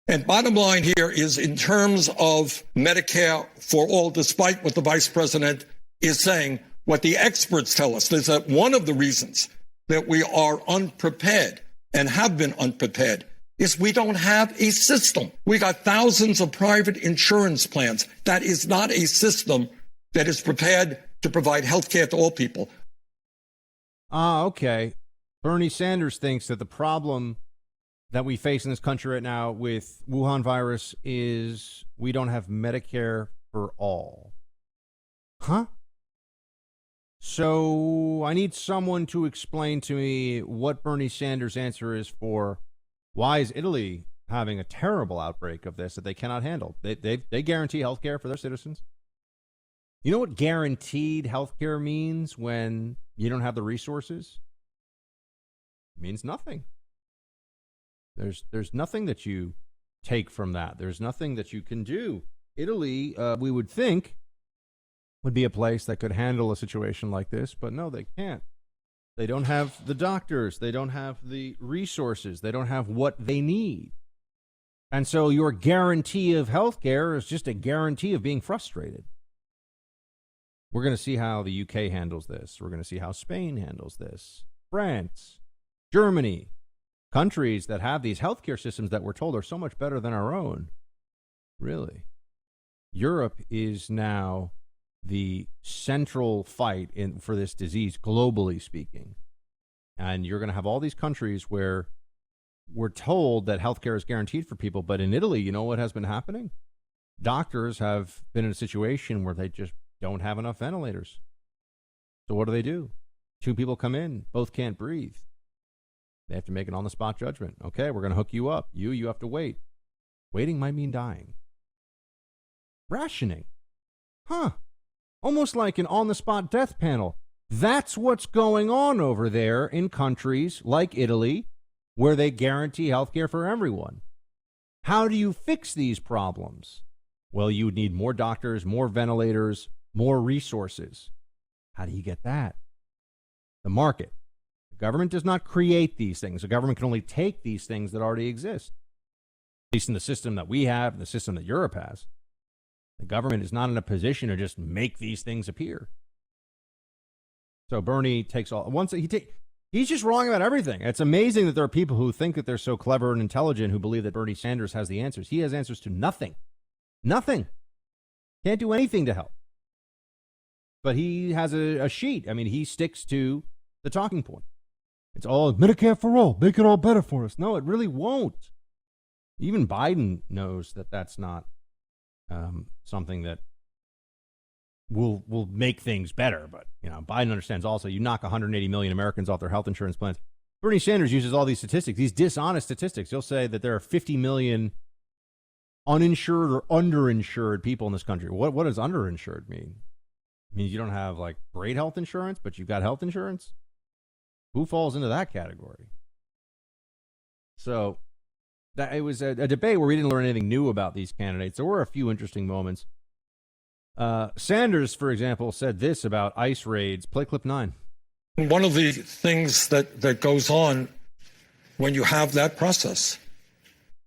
And bottom line here is, in terms of Medicare for all, despite what the vice president is saying, what the experts tell us is that one of the reasons that we are unprepared and have been unprepared is we don't have a system. We got thousands of private insurance plans. That is not a system that is prepared to provide health care to all people. Okay. Bernie Sanders thinks that the problem that we face in this country right now with Wuhan virus is we don't have Medicare for all. Huh? So I need someone to explain to me what Bernie Sanders' answer is for why is Italy having a terrible outbreak of this that they cannot handle. They guarantee health care for their citizens. You know what guaranteed health care means when you don't have the resources? It means nothing. There's nothing that you take from that. There's nothing that you can do. Italy, we would think, would be a place that could handle a situation like this, but no, they can't. They don't have the doctors. They don't have the resources. They don't have what they need. And so your guarantee of health care is just a guarantee of being frustrated. We're going to see how the UK handles this. We're going to see how Spain handles this. France, Germany, countries that have these healthcare systems that we're told are so much better than our own. Really. Europe is now the central fight for this disease, globally speaking. And you're going to have all these countries where we're told that healthcare is guaranteed for people. But in Italy, you know what has been happening? Doctors have been in a situation where they just don't have enough ventilators. So what do? Two people come in, both can't breathe. They have to make an on-the-spot judgment. Okay, we're going to hook you up. You have to wait. Waiting might mean dying. Rationing. Huh. Almost like an on-the-spot death panel. That's what's going on over there in countries like Italy, where they guarantee health care for everyone. How do you fix these problems? Well, you would need more doctors, more ventilators, more resources. How do you get that? The market. The government does not create these things. The government can only take these things that already exist. At least in the system that we have, the system that Europe has. The government is not in a position to just make these things appear. So Bernie takes all he's just wrong about everything. It's amazing that there are people who think that they're so clever and intelligent who believe that Bernie Sanders has the answers. He has answers to nothing. Nothing. Can't do anything to help. But he has a sheet. I mean, he sticks to the talking point. It's all Medicare for all. Make it all better for us. No, it really won't. Even Biden knows that that's not something that will make things better. But, you know, Biden understands also you knock 180 million Americans off their health insurance plans. Bernie Sanders uses all these statistics, these dishonest statistics. He'll say that there are 50 million uninsured or underinsured people in this country. What does underinsured mean? It means you don't have, like, great health insurance, but you've got health insurance? Who falls into that category? So it was a debate where we didn't learn anything new about these candidates. There were a few interesting moments. Sanders, for example, said this about ICE raids. Play clip 9. One of the things that goes on when you have that process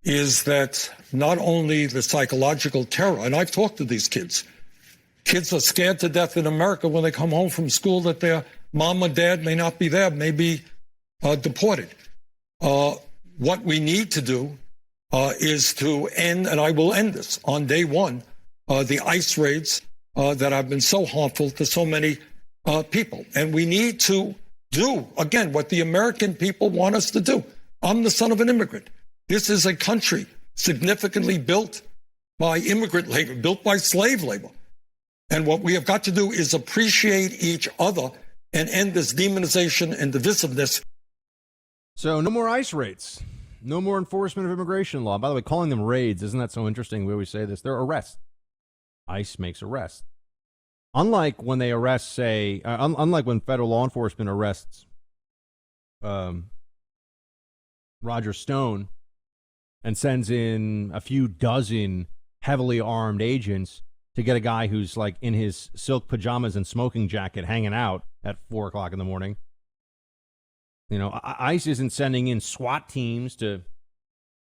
is that not only the psychological terror, and I've talked to these kids are scared to death in America when they come home from school that their mom or dad may not be there, may be deported. What we need to do is to end, and I will end this on day one, the ICE raids that have been so harmful to so many people. And we need to do, again, what the American people want us to do. I'm the son of an immigrant. This is a country significantly built by immigrant labor, built by slave labor. And what we have got to do is appreciate each other and end this demonization and divisiveness. So no more ICE raids. No more enforcement of immigration law. By the way, calling them raids, isn't that so interesting? We always say this. They're arrests. ICE makes arrests. Unlike when they arrest, say, unlike when federal law enforcement arrests Roger Stone and sends in a few dozen heavily armed agents to get a guy who's like in his silk pajamas and smoking jacket hanging out at 4 o'clock in the morning. You know, ICE isn't sending in SWAT teams to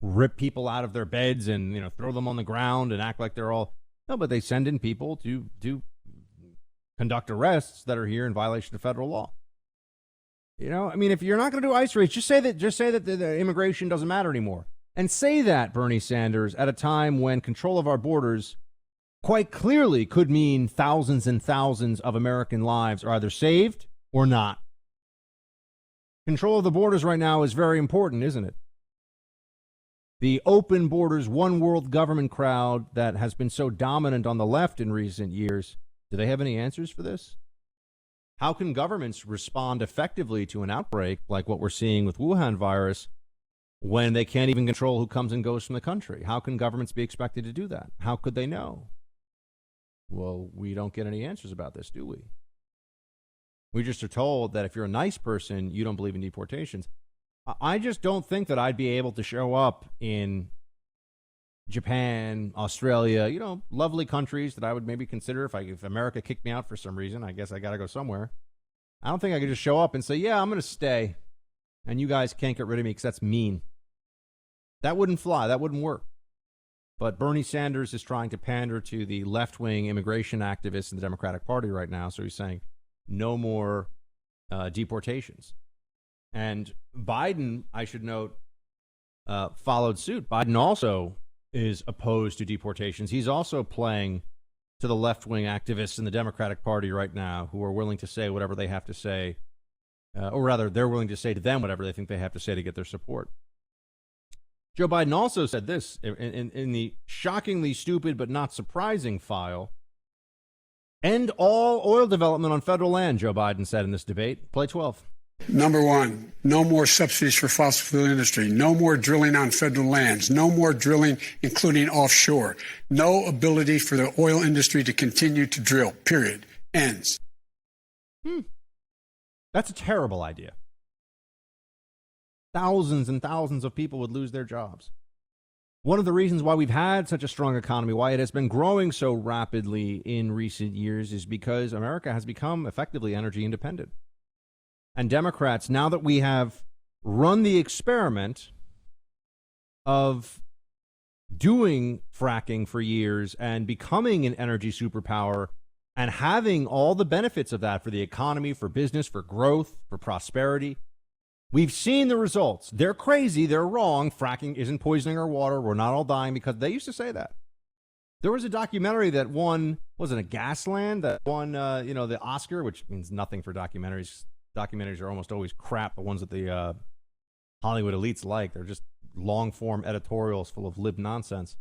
rip people out of their beds and, throw them on the ground and act like they're all. No, but they send in people to conduct arrests that are here in violation of federal law. If you're not going to do ICE raids, just say that the immigration doesn't matter anymore. And say that, Bernie Sanders, at a time when control of our borders quite clearly could mean thousands and thousands of American lives are either saved or not. Control of the borders right now is very important, isn't it? The open borders, one world government crowd that has been so dominant on the left in recent years, do they have any answers for this? How can governments respond effectively to an outbreak like what we're seeing with Wuhan virus when they can't even control who comes and goes from the country? How can governments be expected to do that? How could they know? Well, we don't get any answers about this, do we? We just are told that if you're a nice person, you don't believe in deportations. I just don't think that I'd be able to show up in Japan, Australia, lovely countries that I would maybe consider if America kicked me out for some reason. I guess I got to go somewhere. I don't think I could just show up and say, yeah, I'm going to stay, and you guys can't get rid of me because that's mean. That wouldn't fly. That wouldn't work. But Bernie Sanders is trying to pander to the left-wing immigration activists in the Democratic Party right now. So he's saying no more deportations. And Biden, I should note, followed suit. Biden also is opposed to deportations. He's also playing to the left-wing activists in the Democratic Party right now who are willing to say whatever they have to say, or rather, they're willing to say to them whatever they think they have to say to get their support. Joe Biden also said this in the shockingly stupid but not surprising file. End all oil development on federal land, Joe Biden said in this debate. Play 12. Number one, no more subsidies for fossil fuel industry, no more drilling on federal lands, no more drilling, including offshore, no ability for the oil industry to continue to drill, period. Ends. That's a terrible idea. Thousands and thousands of people would lose their jobs. One of the reasons why we've had such a strong economy, why it has been growing so rapidly in recent years, is because America has become effectively energy independent. And Democrats, now that we have run the experiment of doing fracking for years and becoming an energy superpower and having all the benefits of that for the economy, for business, for growth, for prosperity, we've seen the results. They're crazy. They're wrong. Fracking isn't poisoning our water. We're not all dying, because they used to say that. There was a documentary that won, wasn't it Gasland, that won, the Oscar, which means nothing for documentaries. Documentaries are almost always crap. The ones that the Hollywood elites like, they're just long-form editorials full of lib nonsense.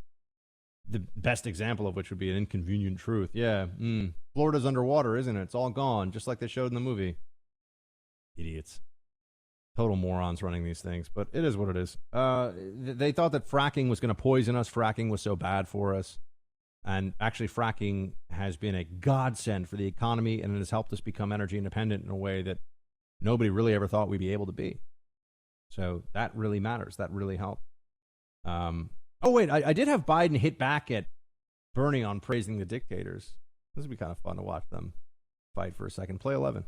The best example of which would be An Inconvenient Truth. Yeah, Florida's underwater, isn't it? It's all gone, just like they showed in the movie. Idiots. Total morons running these things, but it is what it is. They thought that fracking was going to poison us. Fracking was so bad for us. And actually, fracking has been a godsend for the economy, and it has helped us become energy independent in a way that nobody really ever thought we'd be able to be. So that really matters. That really helped. I did have Biden hit back at Bernie on praising the dictators. This would be kind of fun to watch them fight for a second. Play 11.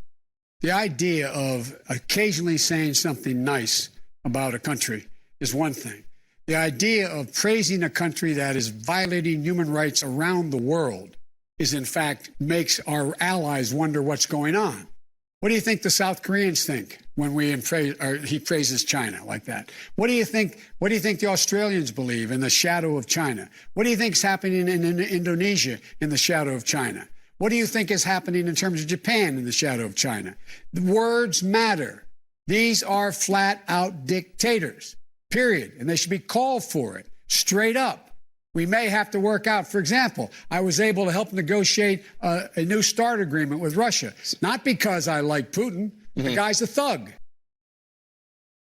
The idea of occasionally saying something nice about a country is one thing. The idea of praising a country that is violating human rights around the world is, in fact, makes our allies wonder what's going on. What do you think the South Koreans think when he praises China like that? What do you think the Australians believe in the shadow of China? What do you think is happening in Indonesia in the shadow of China? What do you think is happening in terms of Japan in the shadow of China? The words matter. These are flat out dictators, period. And they should be called for it, straight up. We may have to work out, for example, I was able to help negotiate a new START agreement with Russia, not because I like Putin. The guy's a thug.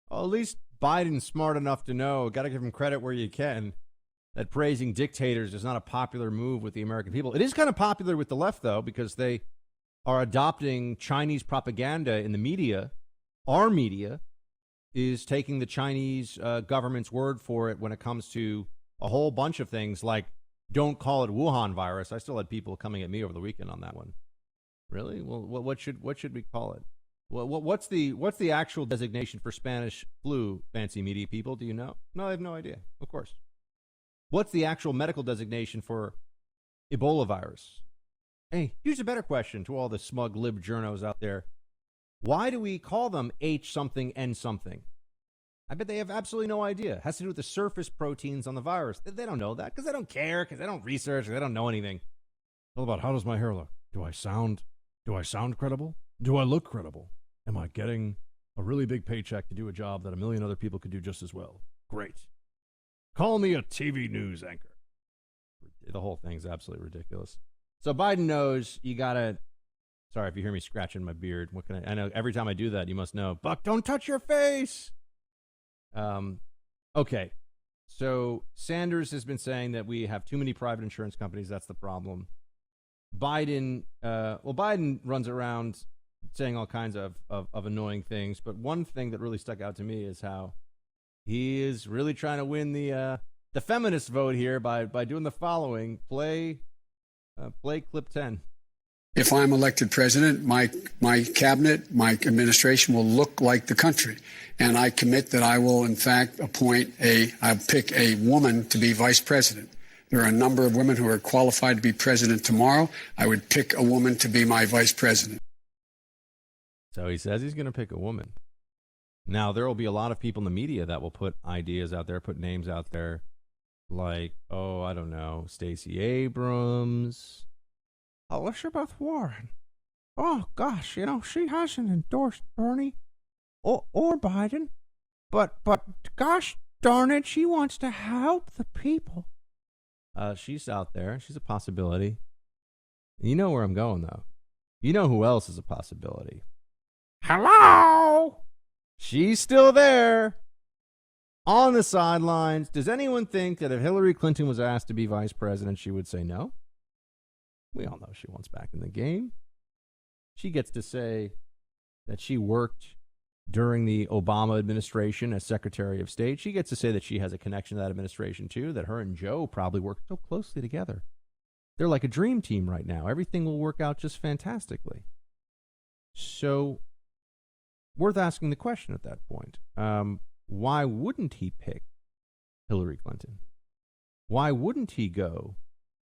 Well, at least Biden's smart enough to know, got to give him credit where you can, that praising dictators is not a popular move with the American people. It is kind of popular with the left, though, because they are adopting Chinese propaganda in the media. Our media is taking the Chinese government's word for it when it comes to a whole bunch of things, like don't call it Wuhan virus. I still had people coming at me over the weekend on that one. Really? Well, what should we call it? What's the actual designation for Spanish flu, fancy media people? Do you know? No, I have no idea. Of course. What's the actual medical designation for Ebola virus? Hey, here's a better question to all the smug lib journos out there. Why do we call them H something N something? I bet they have absolutely no idea. It has to do with the surface proteins on the virus. They don't know that because they don't care, because they don't research, they don't know anything. It's all about, how does my hair look? Do I sound credible? Do I look credible? Am I getting a really big paycheck to do a job that a million other people could do just as well? Great. Call me a TV news anchor. The whole thing's absolutely ridiculous. So Biden knows you gotta. Sorry if you hear me scratching my beard. What can I know every time I do that, you must know. Buck, don't touch your face. Okay. So Sanders has been saying that we have too many private insurance companies. That's the problem. Biden runs around saying all kinds of annoying things. But one thing that really stuck out to me is how he is really trying to win the feminist vote here by doing the following. Play clip 10. If I'm elected president, my cabinet, my administration will look like the country. And I commit that I will, in fact, I'll pick a woman to be vice president. There are a number of women who are qualified to be president tomorrow. I would pick a woman to be my vice president. So he says he's going to pick a woman. Now, there will be a lot of people in the media that will put ideas out there, put names out there, like, I don't know, Stacey Abrams, Elizabeth Warren. Oh, gosh, she hasn't endorsed Bernie or Biden, but gosh darn it, she wants to help the people. She's out there. She's a possibility. You know where I'm going, though. You know who else is a possibility. Hello? She's still there on the sidelines. Does anyone think that if Hillary Clinton was asked to be vice president, she would say no? We all know she wants back in the game. She gets to say that she worked during the Obama administration as Secretary of State. She gets to say that she has a connection to that administration, too, that her and Joe probably worked so closely together. They're like a dream team right now. Everything will work out just fantastically. So, worth asking the question at that point. Why wouldn't he pick Hillary Clinton? Why wouldn't he go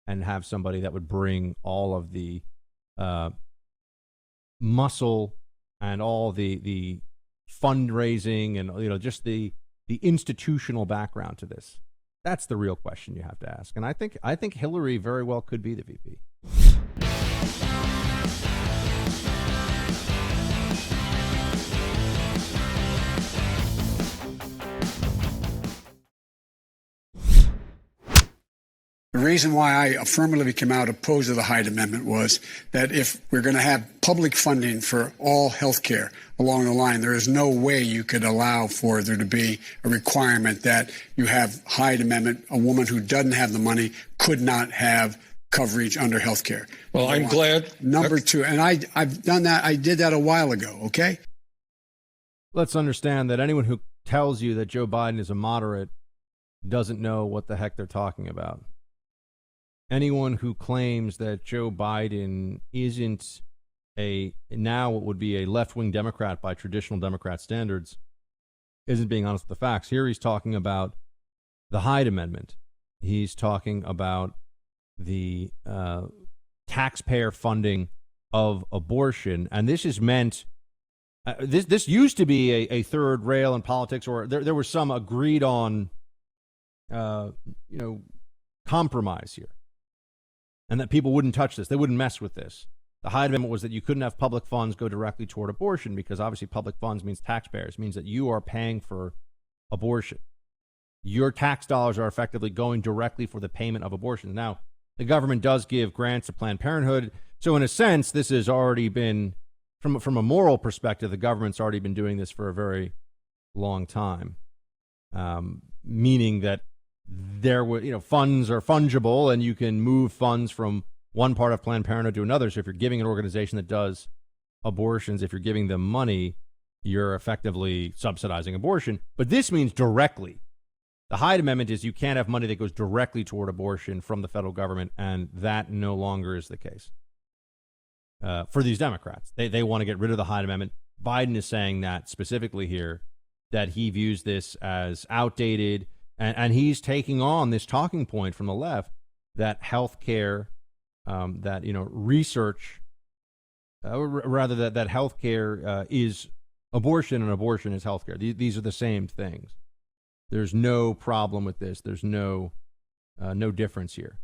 and have somebody that would bring all of the muscle and all the fundraising and just the institutional background to this? That's the real question you have to ask. And I think Hillary very well could be the VP. The reason why I affirmatively came out opposed to the Hyde Amendment was that if we're going to have public funding for all health care along the line, there is no way you could allow for there to be a requirement that you have Hyde Amendment. A woman who doesn't have the money could not have coverage under health care. Well, I'm glad. Number two, and I've done that. I did that a while ago, okay? Let's understand that anyone who tells you that Joe Biden is a moderate doesn't know what the heck they're talking about. Anyone who claims that Joe Biden isn't now what would be a left-wing Democrat by traditional Democrat standards isn't being honest with the facts. Here he's talking about the Hyde Amendment. He's talking about the taxpayer funding of abortion. And this is meant, this used to be a third rail in politics, or there was some agreed on, compromise here. And that people wouldn't touch this. They wouldn't mess with this. The Hyde Amendment was that you couldn't have public funds go directly toward abortion because obviously public funds means taxpayers, means that you are paying for abortion. Your tax dollars are effectively going directly for the payment of abortion. Now, the government does give grants to Planned Parenthood. So in a sense, this has already been, from a moral perspective, the government's already been doing this for a very long time, meaning that there were, funds are fungible and you can move funds from one part of Planned Parenthood to another. So if you're giving an organization that does abortions, if you're giving them money, you're effectively subsidizing abortion. But this means directly. The Hyde Amendment is you can't have money that goes directly toward abortion from the federal government, and that no longer is the case for these Democrats. They want to get rid of the Hyde Amendment. Biden is saying that specifically here, that he views this as outdated, and he's taking on this talking point from the left that healthcare, that research, rather that healthcare is abortion and abortion is healthcare. These are the same things. There's no problem with this. There's no difference here.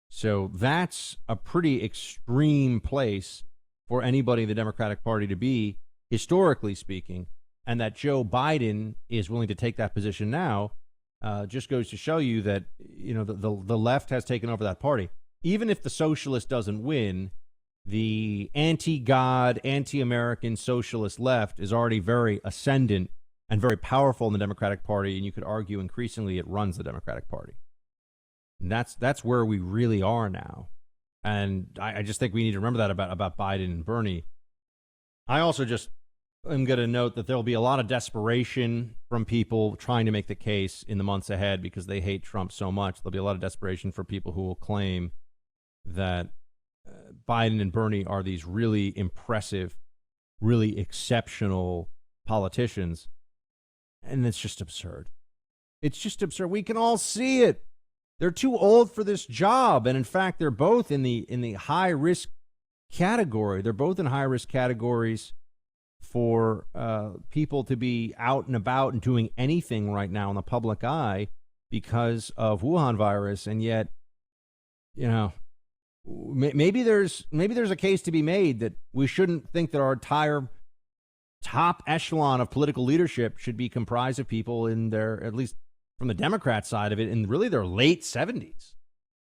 So that's a pretty extreme place for anybody in the Democratic Party to be, historically speaking, and that Joe Biden is willing to take that position now just goes to show you that the left has taken over that party. Even if the socialist doesn't win, the anti-God, anti-American socialist left is already very ascendant and very powerful in the Democratic Party, and you could argue increasingly it runs the Democratic Party. And that's where we really are now. And I just think we need to remember that about Biden and Bernie. I also just am going to note that there'll be a lot of desperation from people trying to make the case in the months ahead because they hate Trump so much. There'll be a lot of desperation for people who will claim that Biden and Bernie are these really impressive, really exceptional politicians. And it's just absurd. It's just absurd. We can all see it. They're too old for this job. And in fact, they're both in the high risk category. They're both in high risk categories for people to be out and about and doing anything right now in the public eye because of Wuhan virus. And yet, maybe there's a case to be made that we shouldn't think that our entire top echelon of political leadership should be comprised of people in their, at least from the Democrat side of it, in really their late 70s.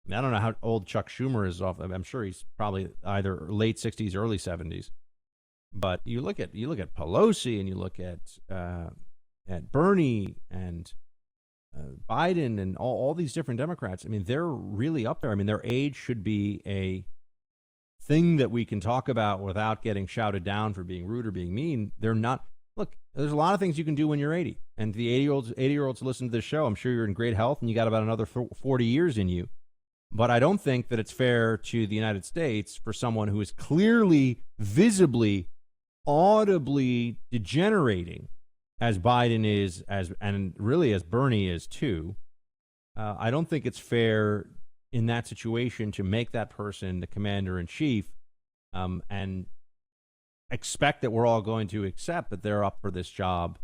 I don't know how old Chuck Schumer is off. I'm sure he's probably either late 60s, early 70s. But you look at Pelosi and you look at Bernie and Biden and all these different Democrats. I mean, they're really up there. I mean, their age should be a thing that we can talk about without getting shouted down for being rude or being mean. They're not. Look, there's a lot of things you can do when you're 80. And the 80-year-olds who listen to this show, I'm sure you're in great health and you got about another 40 years in you. But I don't think that it's fair to the United States for someone who is clearly, visibly, audibly degenerating, as Biden is, and really as Bernie is too. I don't think it's fair in that situation to make that person the commander-in-chief and expect that we're all going to accept that they're up for this job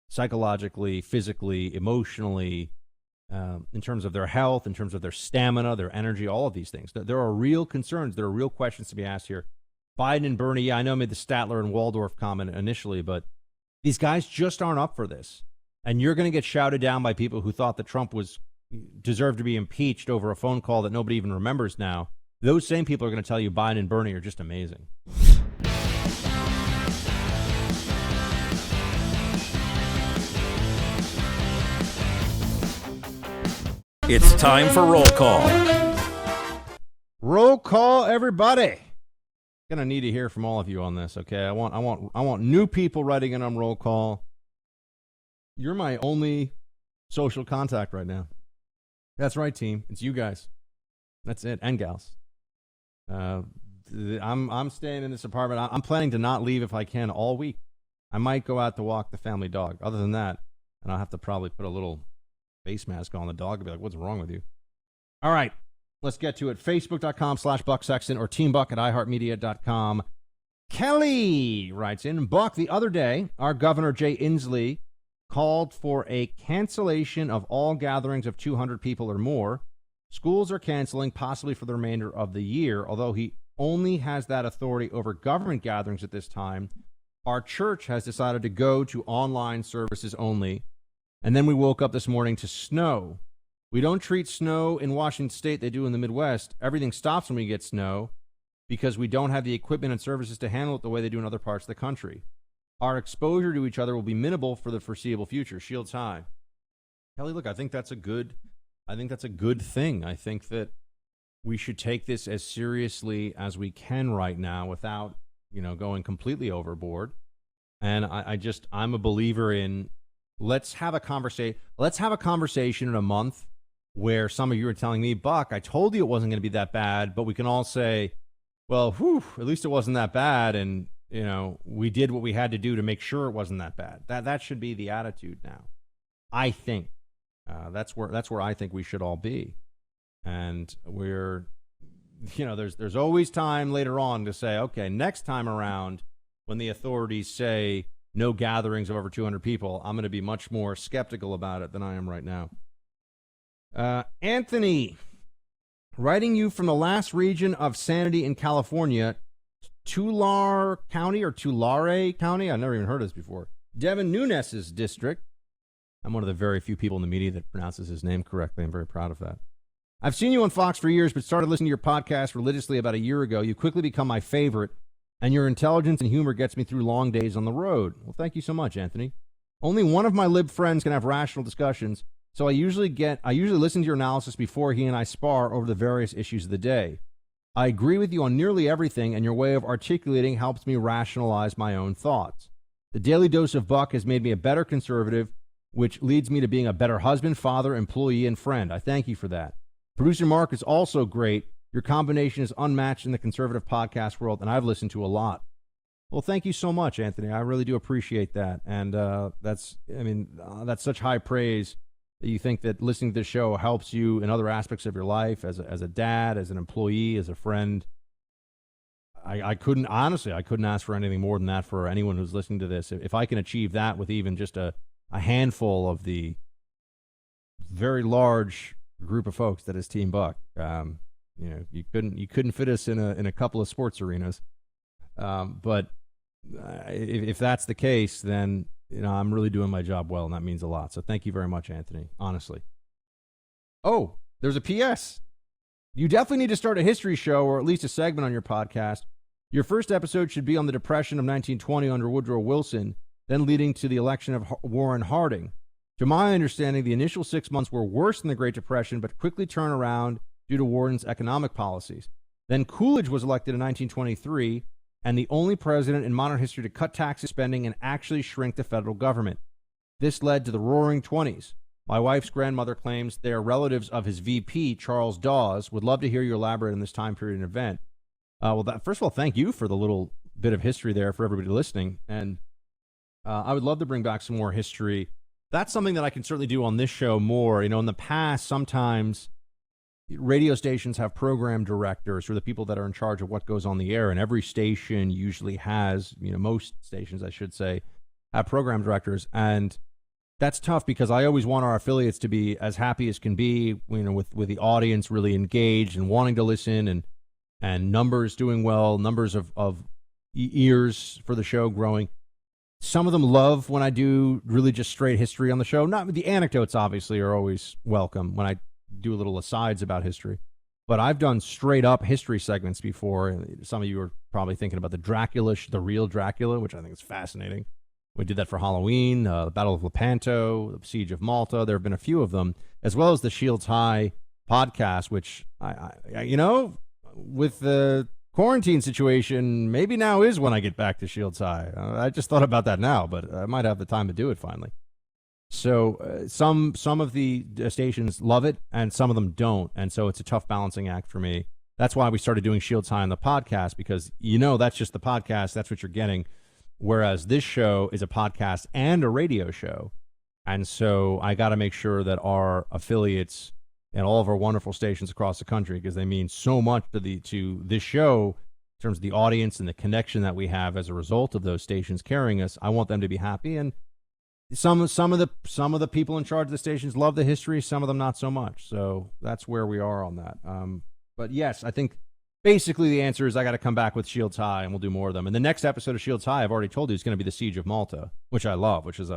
psychologically, physically, emotionally, in terms of their health, in terms of their stamina, their energy, all of these things. There are real concerns. There are real questions to be asked here. Biden and Bernie, yeah, I know I made the Statler and Waldorf comment initially, but these guys just aren't up for this. And you're going to get shouted down by people who thought that Trump deserved to be impeached over a phone call that nobody even remembers now. Those same people are going to tell you Biden and Bernie are just amazing. It's time for roll call. Roll call, everybody. Gonna need to hear from all of you on this, okay? I want new people writing in on roll call. You're my only social contact right now. That's right, team. It's you guys. That's it, and gals. I'm staying in this apartment. I'm planning to not leave if I can all week. I might go out to walk the family dog. Other than that, and I'll have to probably put a little face mask on the dog and be like, "What's wrong with you?" All right. Let's get to it. Facebook.com/Buck Sexton or TeamBuck@iHeartMedia.com. Kelly writes in, Buck, the other day, our Governor Jay Inslee called for a cancellation of all gatherings of 200 people or more. Schools are canceling, possibly for the remainder of the year, although he only has that authority over government gatherings at this time. Our church has decided to go to online services only. And then we woke up this morning to snow. We don't treat snow in Washington State. They do in the Midwest. Everything stops when we get snow because we don't have the equipment and services to handle it the way they do in other parts of the country. Our exposure to each other will be minimal for the foreseeable future. Shields high. Kelly, look, I think that's a good thing. I think that we should take this as seriously as we can right now without, going completely overboard. And I'm a believer in let's have a conversation in a month where some of you are telling me, Buck, I told you it wasn't going to be that bad, but we can all say, well, at least it wasn't that bad. And we did what we had to do to make sure it wasn't that bad. That should be the attitude now. I think that's where I think we should all be. And we're, there's always time later on to say, okay, next time around, when the authorities say no gatherings of over 200 people, I'm going to be much more skeptical about it than I am right now. Anthony, writing you from the last region of sanity in California, Tulare County or Tulare County. I've never even heard of this before. Devin Nunes' district. I'm one of the very few people in the media that pronounces his name correctly. I'm very proud of that. I've seen you on Fox for years, but started listening to your podcast religiously about a year ago. You quickly become my favorite, and your intelligence and humor gets me through long days on the road. Well, thank you so much, Anthony. Only one of my lib friends can have rational discussions, so I usually listen to your analysis before he and I spar over the various issues of the day. I agree with you on nearly everything, and your way of articulating helps me rationalize my own thoughts. The Daily Dose of Buck has made me a better conservative, which leads me to being a better husband, father, employee, and friend. I thank you for that. Producer Mark is also great. Your combination is unmatched in the conservative podcast world, and I've listened to a lot. Well, thank you so much, Anthony. I really do appreciate that. And that's such high praise that you think that listening to this show helps you in other aspects of your life, as a dad, as an employee, as a friend. I couldn't ask for anything more than that for anyone who's listening to this. If I can achieve that with even just a handful of the very large group of folks that is Team Buck, you couldn't fit us in a couple of sports arenas. But if that's the case, then I'm really doing my job well, and that means a lot. So thank you very much, Anthony, honestly. Oh, there's a PS. You definitely need to start a history show or at least a segment on your podcast. Your first episode should be on the Depression of 1920 under Woodrow Wilson, then leading to the election of Warren Harding. To my understanding, the initial 6 months were worse than the Great Depression, but quickly turned around due to Warren's economic policies. Then Coolidge was elected in 1923, and the only president in modern history to cut taxes, spending, and actually shrink the federal government. This led to the Roaring Twenties. My wife's grandmother claims they are relatives of his VP, Charles Dawes. Would love to hear you elaborate on this time period and event. First of all, thank you for the little bit of history there for everybody listening. And I would love to bring back some more history. That's something that I can certainly do on this show more. In the past, sometimes radio stations have program directors, or the people that are in charge of what goes on the air, and every station usually has, most stations, I should say, have program directors, and that's tough because I always want our affiliates to be as happy as can be, with the audience really engaged and wanting to listen, and numbers doing well, numbers of ears for the show growing. Some of them love when I do really just straight history on the show. Not the anecdotes, obviously, are always welcome when I do a little asides about history. But I've done straight up history segments before. Some of you are probably thinking about the real Dracula, which I think is fascinating. We did that for Halloween, the Battle of Lepanto, the Siege of Malta. There have been a few of them, as well as the Shields High podcast, which I with the quarantine situation, maybe now is when I get back to Shields High. I just thought about that now, but I might have the time to do it finally. So some of the stations love it, and some of them don't, and so it's a tough balancing act for me. That's why we started doing Shields High on the podcast, because that's just the podcast. That's what you're getting, whereas this show is a podcast and a radio show, and so I got to make sure that our affiliates and all of our wonderful stations across the country, because they mean so much to this show in terms of the audience and the connection that we have as a result of those stations carrying us. I want them to be happy, and some of the people in charge of the stations love the history, some of them not so much. So that's where we are on that. But yes, I think basically the answer is I got to come back with Shields High, and we'll do more of them. And the next episode of Shields High, I've already told you, is going to be the Siege of Malta, which I love, which is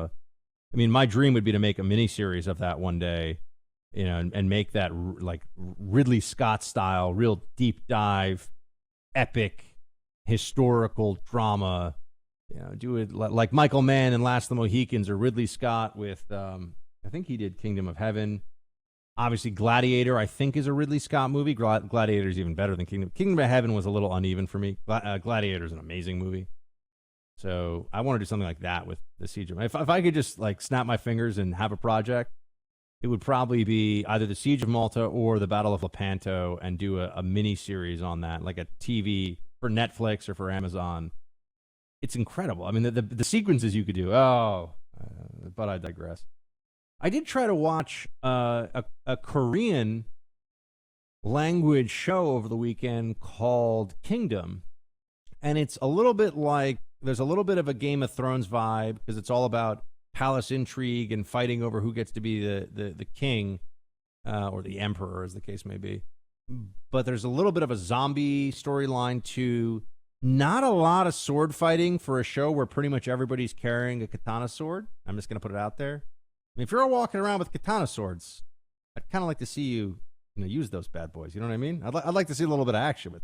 my dream would be to make a miniseries of that one day, and make that like Ridley Scott style, real deep dive, epic, historical drama. Do it like Michael Mann in Last of the Mohicans, or Ridley Scott with, I think he did Kingdom of Heaven. Obviously, Gladiator, I think, is a Ridley Scott movie. Gladiator is even better than Kingdom. Kingdom of Heaven was a little uneven for me. Gladiator is an amazing movie. So I want to do something like that with the Siege of Malta. If I could just snap my fingers and have a project, it would probably be either the Siege of Malta or the Battle of Lepanto, and do a mini series on that, like a TV for Netflix or for Amazon. it's incredible. I mean, the sequences you could do. But I digress. I did try to watch a Korean language show over the weekend called Kingdom, and it's a little bit like, there's a little bit of a Game of Thrones vibe because it's all about palace intrigue and fighting over who gets to be the king or the emperor, as the case may be. But there's a little bit of a zombie storyline too. Not a lot of sword fighting for a show where pretty much everybody's carrying a katana sword. I'm just going to put it out there. I mean, if you're all walking around with katana swords, I'd kind of like to see you use those bad boys. You know what I mean? I'd like to see a little bit of action, but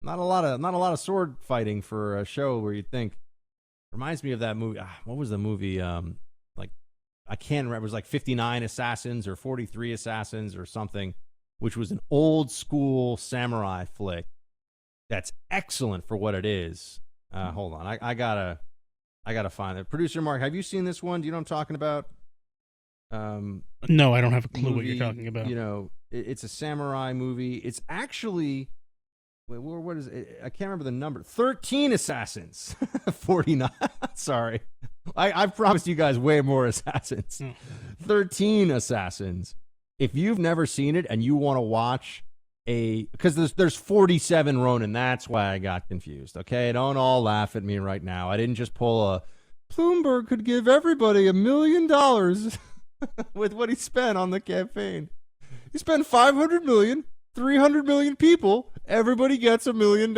not a lot of sword fighting for a show where you'd think. Reminds me of that movie. What was the movie? I can't remember. It was like 59 Assassins or 43 Assassins or something, which was an old school samurai flick. That's excellent for what it is. Hold on, I gotta find it. Producer Mark, have you seen this one? Do you know what I'm talking about? No, I don't have a clue what you're talking about. It's a samurai movie. It's actually, what is it? I can't remember the number. 13 Assassins. 49. Sorry. I've promised you guys way more Assassins. 13 Assassins. If you've never seen it and you want to watch because there's 47 Ronin. That's why I got confused. Okay, don't all laugh at me right now. I didn't just pull a Bloomberg could give everybody $1 million with what he spent on the campaign. He spent 500 million, 300 million people. Everybody gets $1 million.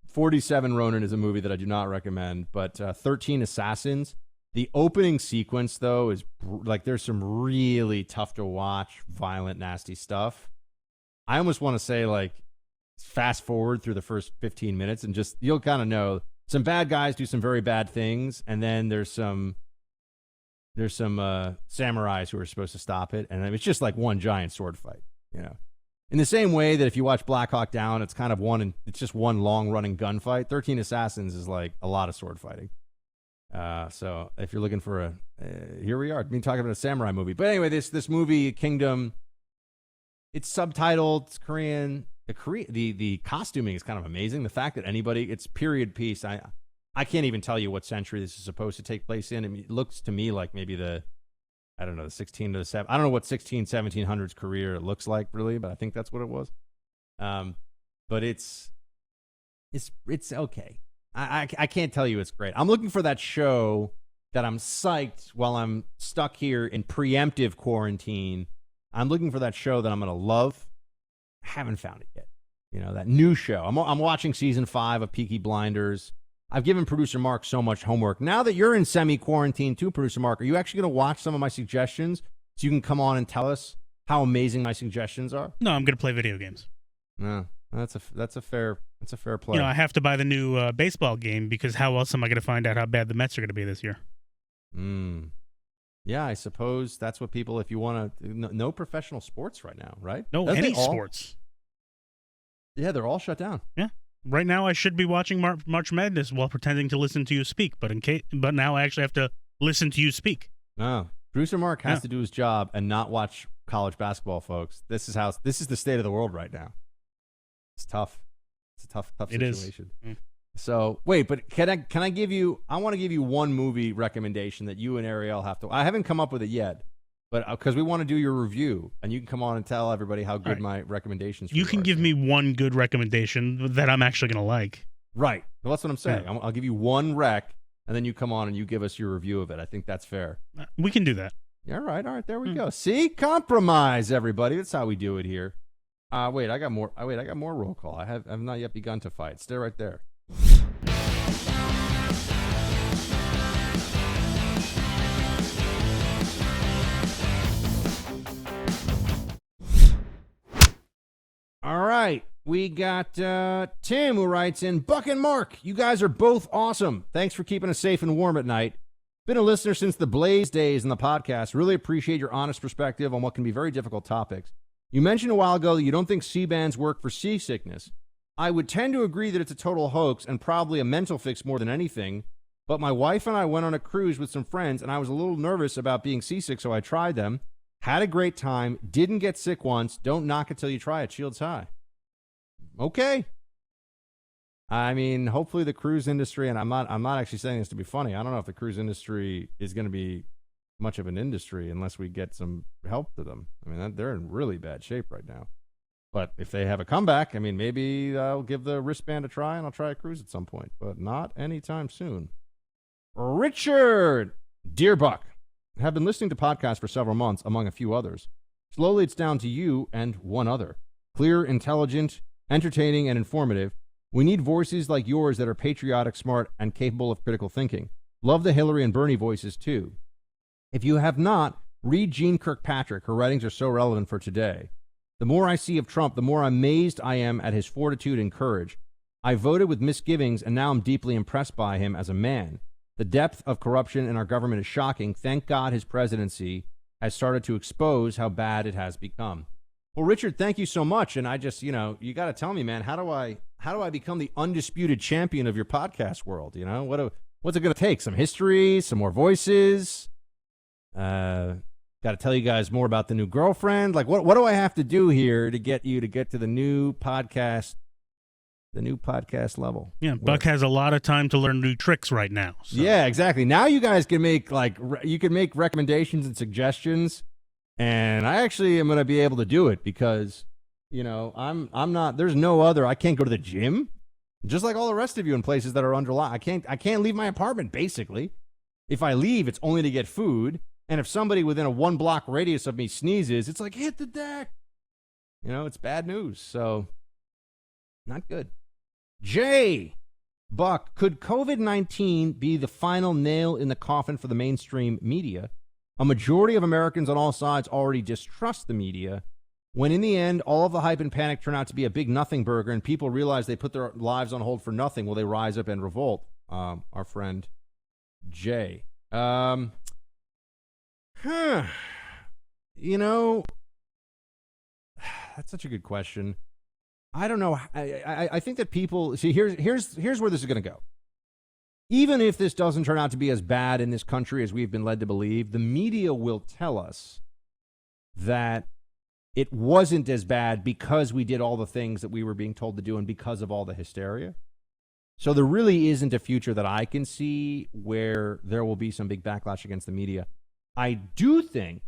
47 Ronin is a movie that I do not recommend, but 13 Assassins. The opening sequence, though, is there's some really tough to watch, violent, nasty stuff. I almost want to say, fast forward through the first 15 minutes and just, you'll kind of know some bad guys do some very bad things, and then there's some samurais who are supposed to stop it, and it's just like one giant sword fight, In the same way that if you watch Black Hawk Down, it's kind of it's just one long running gunfight. 13 Assassins is like a lot of sword fighting. So if you're looking for here we are. Talking about a samurai movie. But anyway, this movie, Kingdom, it's subtitled. It's Korean. The costuming is kind of amazing. The fact that it's period piece. I can't even tell you what century this is supposed to take place in. I mean, it looks to me like maybe the 16 to the 7. I don't know what 1700s career it looks like really, but I think that's what it was. But it's okay. I can't tell you it's great. I'm looking for that show that I'm psyched while I'm stuck here in preemptive quarantine. I'm looking for that show that I'm going to love. I haven't found it yet. That new show. I'm watching season 5 of Peaky Blinders. I've given producer Mark so much homework. Now that you're in semi-quarantine too, producer Mark, are you actually going to watch some of my suggestions so you can come on and tell us how amazing my suggestions are? No, I'm going to play video games. No, that's a fair play. I have to buy the new baseball game because how else am I going to find out how bad the Mets are going to be this year? Yeah, I suppose that's what people, if you want to, no professional sports right now, right? No, any sports. Yeah, they're all shut down. Yeah. Right now I should be watching March Madness while pretending to listen to you speak, but now I actually have to listen to you speak. No. Producer Mark has to do his job and not watch college basketball, folks. This is the state of the world right now. It's tough. It's a tough situation. It is. So wait, but can I give you? I want to give you one movie recommendation that you and Ariel have to. I haven't come up with it yet, but because we want to do your review, and you can come on and tell everybody how good my recommendations. You can give me one good recommendation that I'm actually going to like. Right. Well, that's what I'm saying. Yeah. I'll give you one rec, and then you come on and you give us your review of it. I think that's fair. We can do that. All right. There we go. See, compromise, everybody. That's how we do it here. Wait, I got more. I got more roll call. I've not yet begun to fight. Stay right there. All right, we got Tim who writes in, Buck and Mark, you guys are both awesome. Thanks for keeping us safe and warm at night. Been a listener since the Blaze days in the podcast. Really appreciate your honest perspective on what can be very difficult topics. You mentioned a while ago that you don't think C-bands work for seasickness. I would tend to agree that it's a total hoax and probably a mental fix more than anything, but my wife and I went on a cruise with some friends, and I was a little nervous about being seasick, so I tried them. Had a great time, didn't get sick once. Don't knock it till you try it. Shields high. Okay. I mean, hopefully the cruise industry, and I'm not actually saying this to be funny. I don't know if the cruise industry is going to be much of an industry unless we get some help to them. I mean, they're in really bad shape right now. But if they have a comeback, I mean, maybe I'll give the wristband a try and I'll try a cruise at some point, but not anytime soon. Richard, dear Buck, have been listening to podcasts for several months, among a few others. Slowly, it's down to you and one other. Clear, intelligent, entertaining, and informative. We need voices like yours that are patriotic, smart, and capable of critical thinking. Love the Hillary and Bernie voices, too. If you have not, read Jean Kirkpatrick. Her writings are so relevant for today. The more I see of Trump, the more amazed I am at his fortitude and courage. I voted with misgivings, and now I'm deeply impressed by him as a man. The depth of corruption in our government is shocking. Thank God his presidency has started to expose how bad it has become. Well, Richard, thank you so much. And I just, you got to tell me, man, how do I become the undisputed champion of your podcast world? What's it going to take? Some history, some more voices. Got to tell you guys more about the new girlfriend. Like, what do I have to do here to get you to get to the new podcast level? Yeah, Buck has a lot of time to learn new tricks right now. So. Yeah, exactly. Now you guys can make you can make recommendations and suggestions. And I actually am going to be able to do it because, I'm not, there's no other, I can't go to the gym, just like all the rest of you in places that are under lock. I can't leave my apartment, basically. If I leave, it's only to get food. And if somebody within a 1-block radius of me sneezes, it's like, hit the deck. It's bad news. So, not good. Jay, Buck, could COVID-19 be the final nail in the coffin for the mainstream media? A majority of Americans on all sides already distrust the media, when in the end, all of the hype and panic turn out to be a big nothing burger, and people realize they put their lives on hold for nothing. Will they rise up and revolt? Our friend Jay. That's such a good question. I don't know. I think that people see. Here's where this is going to go. Even if this doesn't turn out to be as bad in this country as we've been led to believe, the media will tell us that it wasn't as bad because we did all the things that we were being told to do and because of all the hysteria. So there really isn't a future that I can see where there will be some big backlash against the media. I do think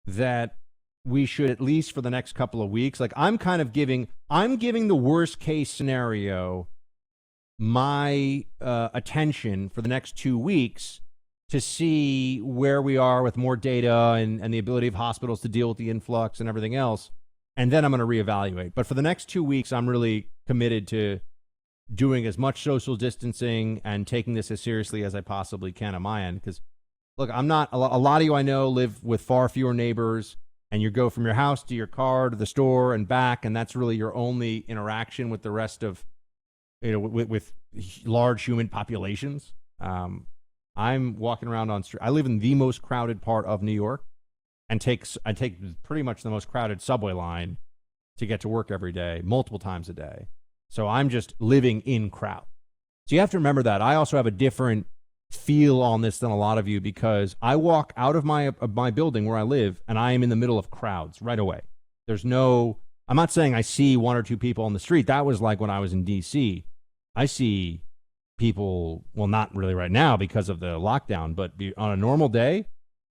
that we should, at least for the next couple of weeks, I'm giving the worst case scenario my attention for the next 2 weeks to see where we are with more data and the ability of hospitals to deal with the influx and everything else. And then I'm going to reevaluate. But for the next 2 weeks, I'm really committed to doing as much social distancing and taking this as seriously as I possibly can on my end. Because, look, a lot of you I know live with far fewer neighbors, and you go from your house to your car to the store and back, and that's really your only interaction with the rest of, with large human populations. I'm walking around on street. I live in the most crowded part of New York, and I take pretty much the most crowded subway line to get to work every day, multiple times a day. So I'm just living in crowd. So you have to remember that. I also have a different feel on this than a lot of you because I walk out of my building where I live, and I am in the middle of crowds right away. I'm not saying I see 1 or 2 people on the street. That was like when I was in D.C. I see people, well, not really right now because of the lockdown, but on a normal day,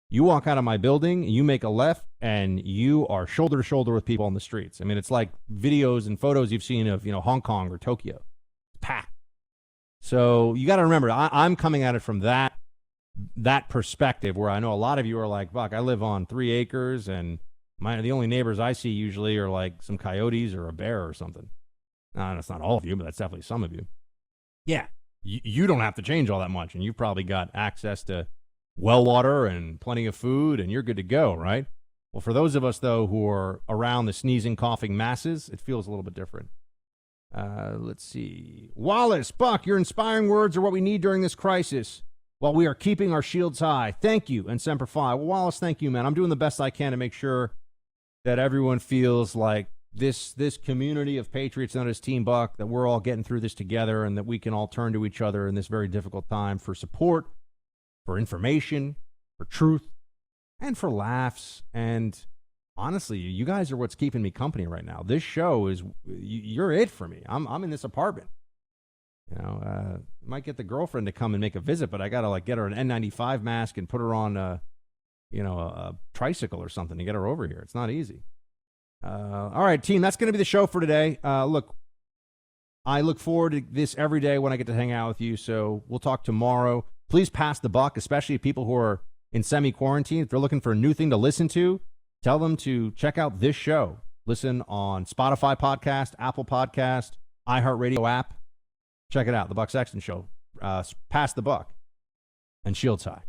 you walk out of my building, you make a left, and you are shoulder to shoulder with people on the streets. I mean, it's like videos and photos you've seen of, Hong Kong or Tokyo. It's packed. So you got to remember, I'm coming at it from that perspective where I know a lot of you are like, Buck, I live on 3 acres, and the only neighbors I see usually are like some coyotes or a bear or something. That's not all of you, but that's definitely some of you. Yeah, you don't have to change all that much, and you've probably got access to well water and plenty of food, and you're good to go, right? Well, for those of us, though, who are around the sneezing, coughing masses, it feels a little bit different. Let's see. Wallace, Buck, your inspiring words are what we need during this crisis while we are keeping our shields high. Thank you, and Semper Fi. Well, Wallace, thank you, man. I'm doing the best I can to make sure that everyone feels like this community of patriots known as Team Buck, that we're all getting through this together and that we can all turn to each other in this very difficult time for support, for information, for truth, and for laughs. And honestly, you guys are what's keeping me company right now. This show is, you're it for me. I'm in this apartment. You know, might get the girlfriend to come and make a visit, but I got to like get her an N95 mask and put her on, a tricycle or something to get her over here. It's not easy. All right, team, that's going to be the show for today. Look, I look forward to this every day when I get to hang out with you. So we'll talk tomorrow. Please pass the buck, especially people who are in semi-quarantine. If they're looking for a new thing to listen to, tell them to check out this show. Listen on Spotify podcast, Apple podcast, iHeartRadio app. Check it out, The Buck Sexton Show. Pass the buck and shields high.